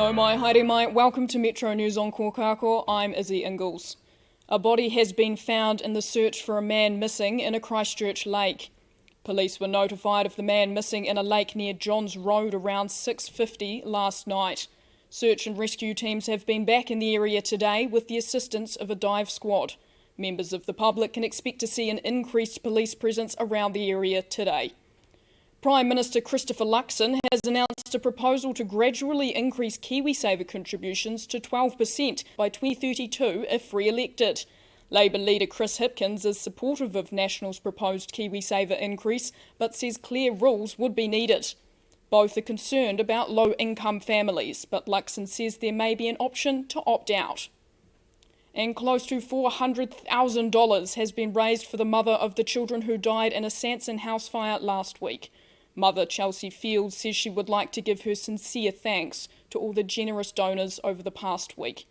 No mai, haere mai. Welcome to Metro News on Kōkako. I'm Izzy Ingalls. A body has been found in the search for a man missing in a Christchurch lake. Police were notified of the man missing in a lake near Johns Road around 6:50 last night. Search and rescue teams have been back in the area today with the assistance of a dive squad. Members of the public can expect to see an increased police presence around the area today. Prime Minister Christopher Luxon has announced a proposal to gradually increase KiwiSaver contributions to 12% by 2032 if re-elected. Labour leader Chris Hipkins is supportive of National's proposed KiwiSaver increase, but says clear rules would be needed. Both are concerned about low-income families, but Luxon says there may be an option to opt out. And close to $400,000 has been raised for the mother of the children who died in a Sanson house fire last week. Mother Chelsea Fields says she would like to give her sincere thanks to all the generous donors over the past week.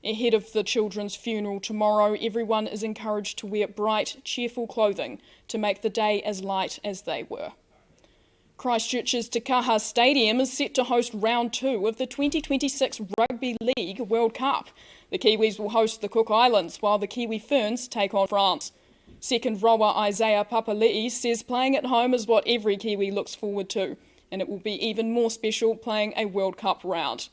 Ahead of the children's funeral tomorrow, everyone is encouraged to wear bright, cheerful clothing to make the day as light as they were. Christchurch's Te Kaha Stadium is set to host round 2 of the 2026 Rugby League World Cup. The Kiwis will host the Cook Islands while the Kiwi Ferns take on France. Second rower Isaiah Papali'i says playing at home is what every Kiwi looks forward to, and it will be even more special playing a World Cup round.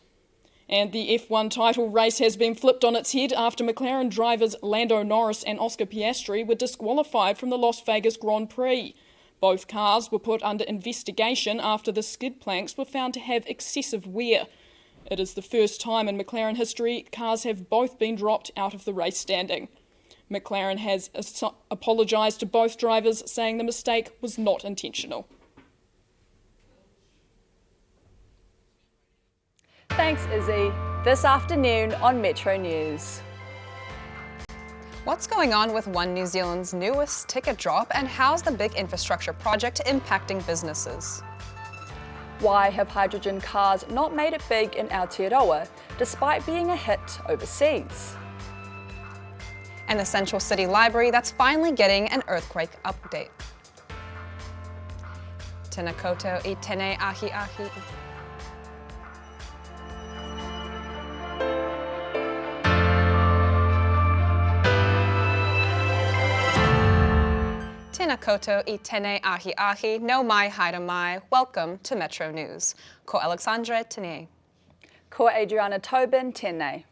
And the F1 title race has been flipped on its head after McLaren drivers Lando Norris and Oscar Piastri were disqualified from the Las Vegas Grand Prix. Both cars were put under investigation after the skid planks were found to have excessive wear. It is the first time in McLaren history cars have both been dropped out of the race standing. McLaren has apologised to both drivers, saying the mistake was not intentional. Thanks, Izzy. This afternoon on Metro News. What's going on with One New Zealand's newest ticket drop, and how's the big infrastructure project impacting businesses? Why have hydrogen cars not made it big in Aotearoa, despite being a hit overseas? And the Central City Library that's finally getting an earthquake update. Tēnā koutou I tēnei ahi ahi. Tēnā koutou I tēnei ahi ahi, no mai haere mai. Welcome to Metro News. Ko Alexandra tēnei. Ko Adriana Tobin tēnei.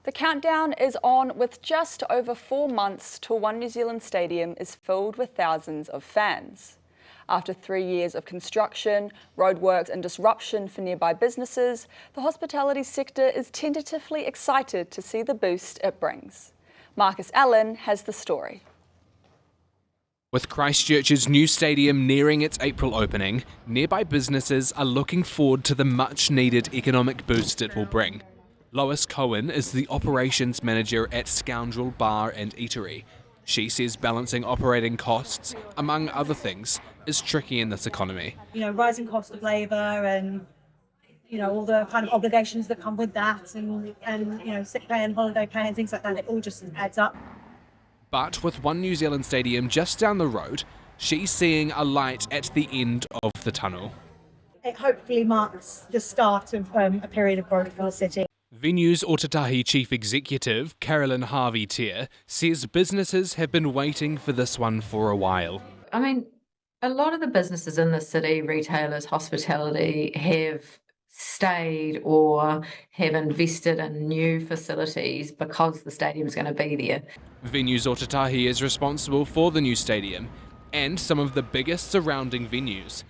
The countdown is on, with just over 4 months till One New Zealand Stadium is filled with thousands of fans. After 3 years of construction, roadworks and disruption for nearby businesses, the hospitality sector is tentatively excited to see the boost it brings. Marcus Allen has the story. With Christchurch's new stadium nearing its April opening, nearby businesses are looking forward to the much-needed economic boost it will bring. Lois Cohen is the operations manager at Scoundrel Bar and Eatery. She says balancing operating costs, among other things, is tricky in this economy. Rising cost of labour and, all the kind of obligations that come with that and sick pay and holiday pay and things like that, it all just adds up. But with One New Zealand Stadium just down the road, she's seeing a light at the end of the tunnel. It hopefully marks the start of a period of growth for the city. Venues Otatahi Chief Executive Carolyn Harvey-Tier says businesses have been waiting for this one for a while. I mean, a lot of the businesses in the city, retailers, hospitality, have stayed or have invested in new facilities because the stadium's going to be there. Venues Otatahi is responsible for the new stadium and some of the biggest surrounding venues.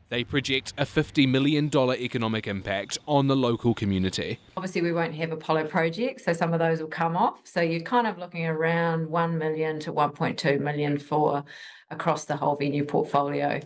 They project a $50 million economic impact on the local community. Obviously, we won't have Apollo projects, so some of those will come off. So you're kind of looking at around 1 million to 1.2 million for across the whole venue portfolio.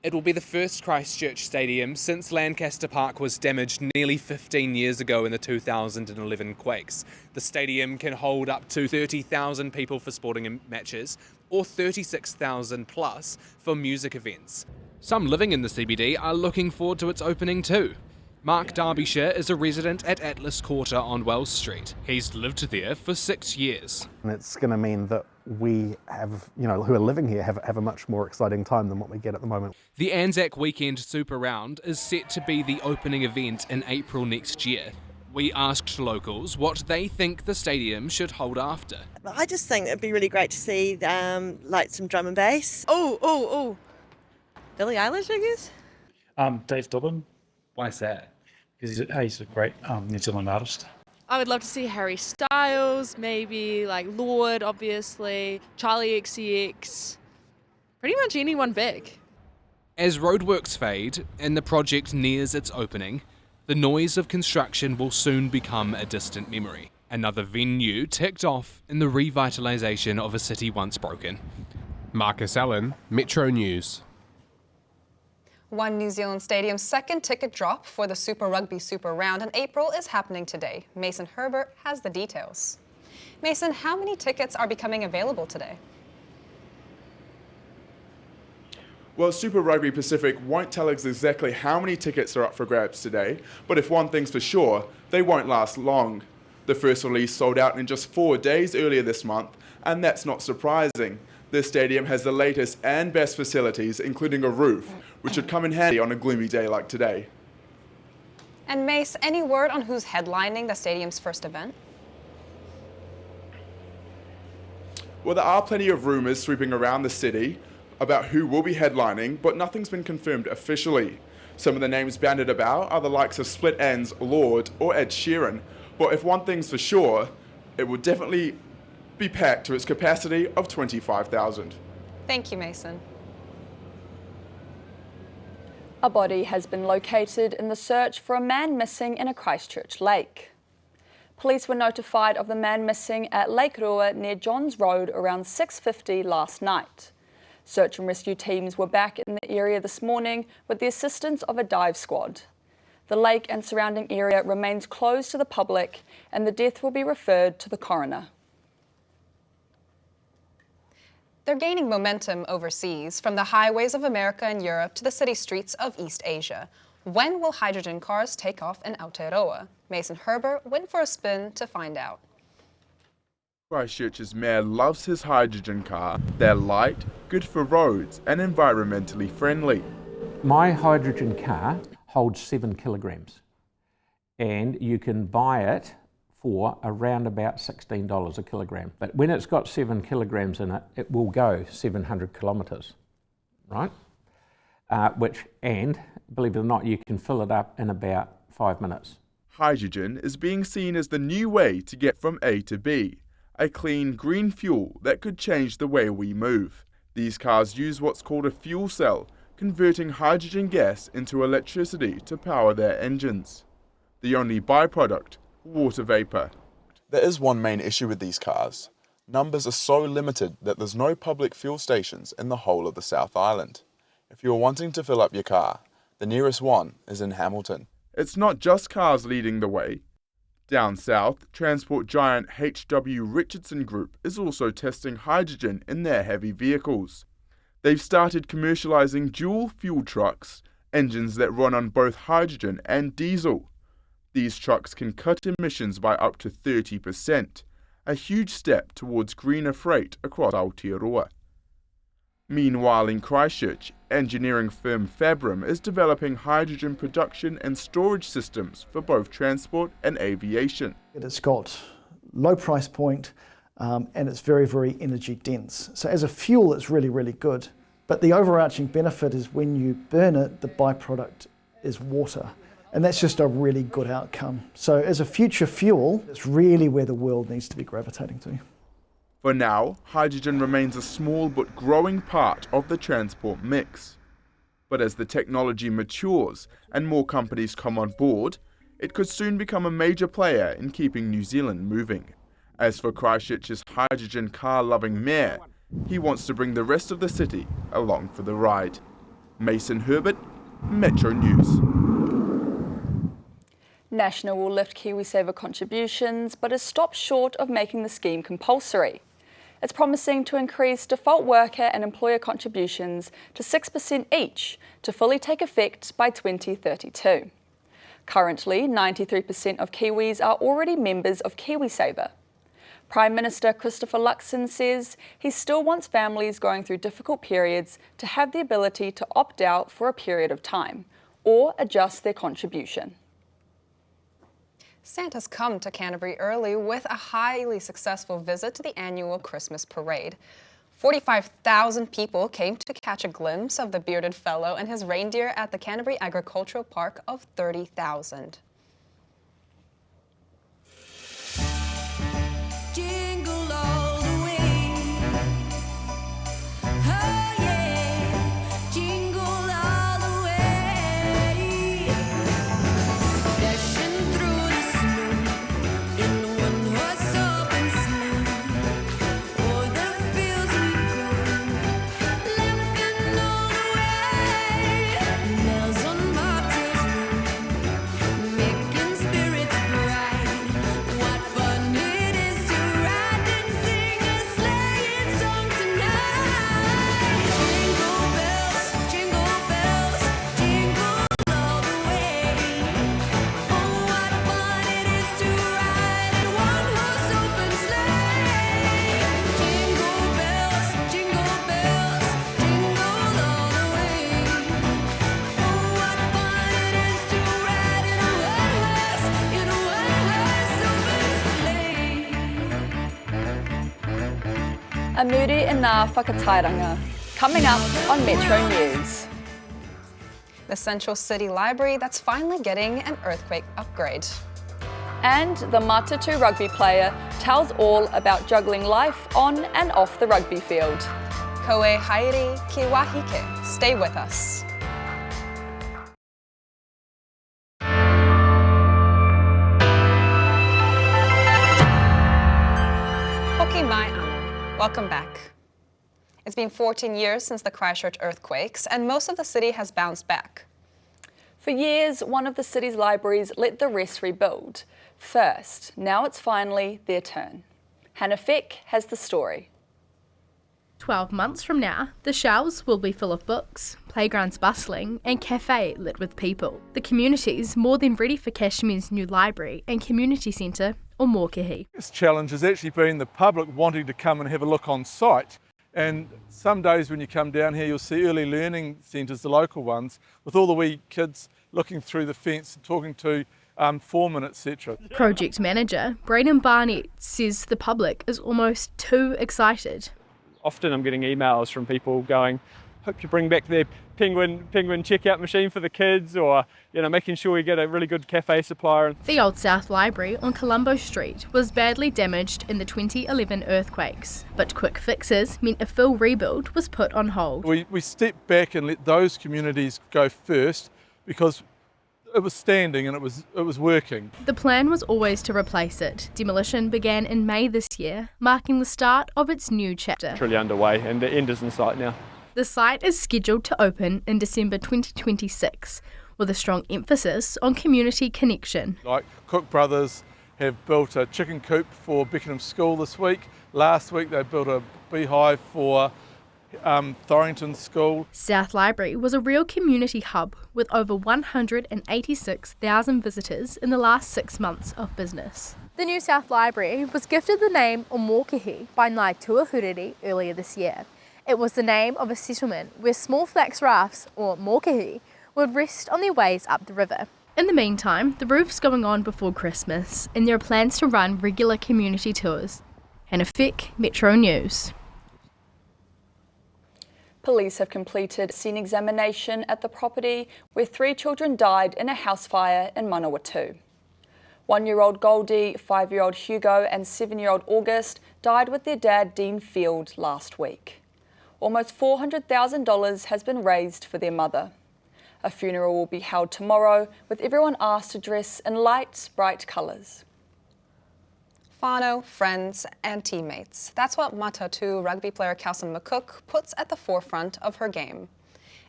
It will be the first Christchurch stadium since Lancaster Park was damaged nearly 15 years ago in the 2011 quakes. The stadium can hold up to 30,000 people for sporting matches or 36,000 plus for music events. Some living in the CBD are looking forward to its opening too. Mark Derbyshire is a resident at Atlas Quarter on Wells Street. He's lived there for 6 years. And it's going to mean that we have, who are living here have a much more exciting time than what we get at the moment. The Anzac Weekend Super Round is set to be the opening event in April next year. We asked locals what they think the stadium should hold after. I just think it'd be really great to see like some drum and bass. Billie Eilish, I guess. Dave Dobbin. Why is that? Because he's a great New Zealand artist. I would love to see Harry Styles, maybe like Lord, obviously, Charlie XCX, pretty much anyone big. As roadworks fade and the project nears its opening, the noise of construction will soon become a distant memory. Another venue ticked off in the revitalisation of a city once broken. Marcus Allen, Metro News. One New Zealand Stadium's second ticket drop for the Super Rugby Super Round in April is happening today. Mason Herbert has the details. Mason, how many tickets are becoming available today? Well, Super Rugby Pacific won't tell us exactly how many tickets are up for grabs today, but if one thing's for sure, they won't last long. The first release sold out in just 4 days earlier this month, and that's not surprising. This stadium has the latest and best facilities, including a roof, which should come in handy on a gloomy day like today. And Mace, any word on who's headlining the stadium's first event? Well, there are plenty of rumours sweeping around the city about who will be headlining, but nothing's been confirmed officially. Some of the names bandied about are the likes of Split Enz, Lord, or Ed Sheeran. But if one thing's for sure, it will definitely be packed to its capacity of 25,000. Thank you, Mason. A body has been located in the search for a man missing in a Christchurch lake. Police were notified of the man missing at Lake Rua near Johns Road around 6:50 last night. Search and rescue teams were back in the area this morning with the assistance of a dive squad. The lake and surrounding area remains closed to the public and the death will be referred to the coroner. They're gaining momentum overseas, from the highways of America and Europe to the city streets of East Asia. When will hydrogen cars take off in Aotearoa? Mason Herbert went for a spin to find out. Christchurch's mayor loves his hydrogen car. They're light, good for roads, and environmentally friendly. My hydrogen car holds 7 kilograms, and you can buy it for around about $16 a kilogram. But when it's got 7 kilograms in it, it will go 700 kilometres, right? And believe it or not, you can fill it up in about 5 minutes. Hydrogen is being seen as the new way to get from A to B, a clean green fuel that could change the way we move. These cars use what's called a fuel cell, converting hydrogen gas into electricity to power their engines. The only byproduct, water vapour. There is one main issue with these cars. Numbers are so limited that there's no public fuel stations in the whole of the South Island. If you're wanting to fill up your car, the nearest one is in Hamilton. It's not just cars leading the way. Down south, transport giant H.W. Richardson Group is also testing hydrogen in their heavy vehicles. They've started commercialising dual fuel trucks, engines that run on both hydrogen and diesel. These trucks can cut emissions by up to 30%, a huge step towards greener freight across Aotearoa. Meanwhile in Christchurch, engineering firm Fabrum is developing hydrogen production and storage systems for both transport and aviation. It's got low price point and it's very, very energy dense. So as a fuel, it's really, really good. But the overarching benefit is when you burn it, the byproduct is water. And that's just a really good outcome. So as a future fuel, it's really where the world needs to be gravitating to. For now, hydrogen remains a small but growing part of the transport mix. But as the technology matures and more companies come on board, it could soon become a major player in keeping New Zealand moving. As for Christchurch's hydrogen car-loving mayor, he wants to bring the rest of the city along for the ride. Mason Herbert, Metro News. National will lift KiwiSaver contributions, but has stopped short of making the scheme compulsory. It's promising to increase default worker and employer contributions to 6% each to fully take effect by 2032. Currently, 93% of Kiwis are already members of KiwiSaver. Prime Minister Christopher Luxon says he still wants families going through difficult periods to have the ability to opt out for a period of time or adjust their contribution. Santa's come to Canterbury early with a highly successful visit to the annual Christmas parade. 45,000 people came to catch a glimpse of the bearded fellow and his reindeer at the Canterbury Agricultural Park of 30,000. Jingle all the way. Oh yeah, jingle all the way. Dashing through the snow in a one-horse open sleigh. O'er the fields we go, laughing all the way. Bells on bobtails ring, making spirits bright. What fun it is to ride and sing a sleighing song tonight. Jingle bells, jingle all the way. Oh, what fun it is to ride in a one-horse open sleigh. Jingle bells, jingle all the way. Oh, what fun it is to ride in a one-horse open sleigh. A muri e ngā whakatairanga, coming up on Metro News. The Central City Library that's finally getting an earthquake upgrade. And the Matatu rugby player tells all about juggling life on and off the rugby field. Koe haere ki wahike. Stay with us. Hoki mai ana. Welcome back. It's been 14 years since the Christchurch earthquakes, and most of the city has bounced back. For years, one of the city's libraries let the rest rebuild. First, now it's finally their turn. Hannah Feck has the story. 12 months from now, the shelves will be full of books, playgrounds bustling, and cafe lit with people. The community's more than ready for Kashmir's new library and community centre, or Mōkehi. This challenge has actually been the public wanting to come and have a look on site. And some days when you come down here, you'll see early learning centres, the local ones, with all the wee kids looking through the fence and talking to foremen, etc. Project manager Braden Barnett says the public is almost too excited. Often I'm getting emails from people going, hope you bring back their penguin checkout machine for the kids, or making sure we get a really good cafe supplier. The Old South Library on Colombo Street was badly damaged in the 2011 earthquakes, but quick fixes meant a full rebuild was put on hold. We stepped back and let those communities go first because it was standing and it was working. The plan was always to replace it. Demolition began in May this year, marking the start of its new chapter. It's really underway and the end is in sight now. The site is scheduled to open in December 2026, with a strong emphasis on community connection. Like Cook Brothers have built a chicken coop for Beckenham School this week. Last week they built a beehive for Thorrington School. South Library was a real community hub with over 186,000 visitors in the last 6 months of business. The new South Library was gifted the name o Mōkehi by Ngāi Tuahuriri earlier this year. It was the name of a settlement where small flax rafts, or mōkehi, would rest on their ways up the river. In the meantime, the roof's going on before Christmas, and there are plans to run regular community tours. Hannah Feck, Metro News. Police have completed a scene examination at the property where 3 children died in a house fire in Manawatu. 1-year-old Goldie, 5-year-old Hugo and 7-year-old August died with their dad Dean Field last week. Almost $400,000 has been raised for their mother. A funeral will be held tomorrow with everyone asked to dress in light, bright colours. Whānau, friends and teammates. That's what Matatu rugby player Kelson McCook puts at the forefront of her game.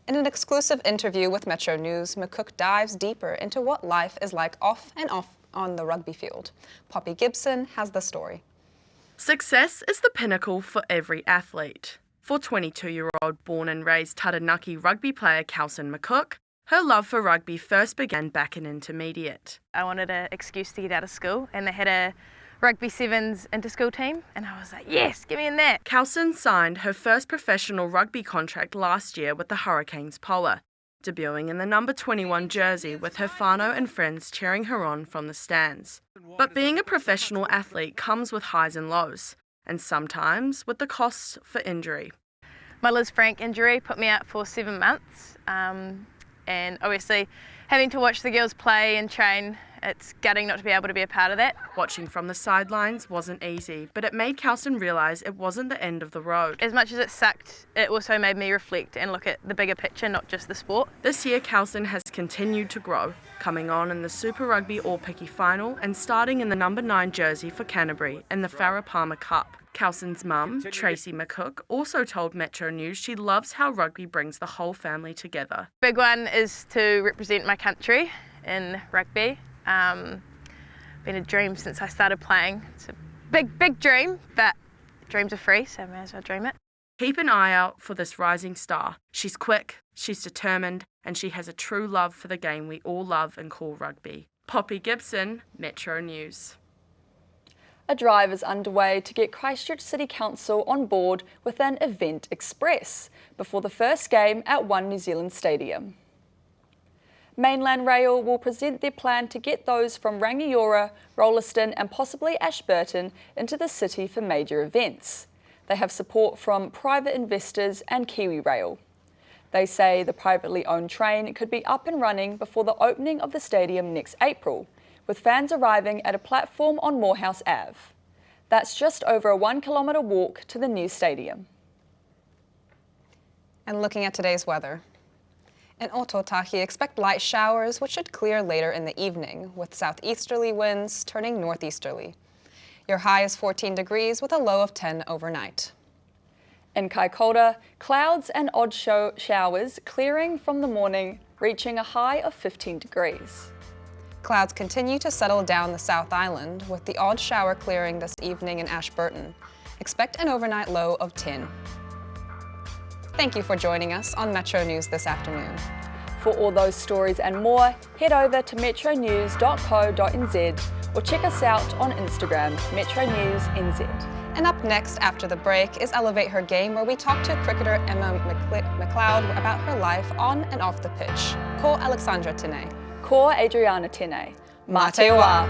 In an exclusive interview with Metro News, McCook dives deeper into what life is like off and off on the rugby field. Poppy Gibson has the story. Success is the pinnacle for every athlete. For 22-year-old born and raised Taranaki rugby player Kelson McCook, her love for rugby first began back in intermediate. I wanted an excuse to get out of school, and they had a rugby sevens inter-school team, and I was like, yes, get me in there. Kelsyn signed her first professional rugby contract last year with the Hurricanes Polar, debuting in the number 21 jersey with her whānau and friends cheering her on from the stands. But being a professional athlete comes with highs and lows, and sometimes with the costs for injury. My Liz Frank injury put me out for 7 months, and obviously having to watch the girls play and train, it's gutting not to be able to be a part of that. Watching from the sidelines wasn't easy, but it made Kelsyn realise it wasn't the end of the road. As much as it sucked, it also made me reflect and look at the bigger picture, not just the sport. This year, Kelsyn has continued to grow, coming on in the Super Rugby All-Picky final and starting in the number 9 jersey for Canterbury in the Farah Palmer Cup. Kelsyn's mum, Tracy McCook, also told Metro News she loves how rugby brings the whole family together. Big one is to represent my country in rugby. Been a dream since I started playing. It's a big dream, but dreams are free, so I may as well dream it. Keep an eye out for this rising star. She's quick, she's determined, and she has a true love for the game we all love and call rugby. Poppy Gibson, Metro News. A drive is underway to get Christchurch City Council on board with an Event Express before the first game at One New Zealand Stadium. Mainland Rail will present their plan to get those from Rangiora, Rolleston and possibly Ashburton into the city for major events. They have support from private investors and Kiwi Rail. They say the privately owned train could be up and running before the opening of the stadium next April, with fans arriving at a platform on Morehouse Ave. That's just over a 1 kilometre walk to the new stadium. And looking at today's weather. In Ototahi, expect light showers, which should clear later in the evening, with southeasterly winds turning northeasterly. Your high is 14 degrees with a low of 10 overnight. In Kaikoura, clouds and odd showers clearing from the morning, reaching a high of 15 degrees. Clouds continue to settle down the South Island, with the odd shower clearing this evening in Ashburton. Expect an overnight low of 10. Thank you for joining us on Metro News this afternoon. For all those stories and more, head over to metronews.co.nz or check us out on Instagram, Metro News NZ. And up next after the break is Elevate Her Game, where we talk to cricketer Emma McLeod about her life on and off the pitch. Ko Alexandra Tene. Ko Adriana Tene. Mā te wā.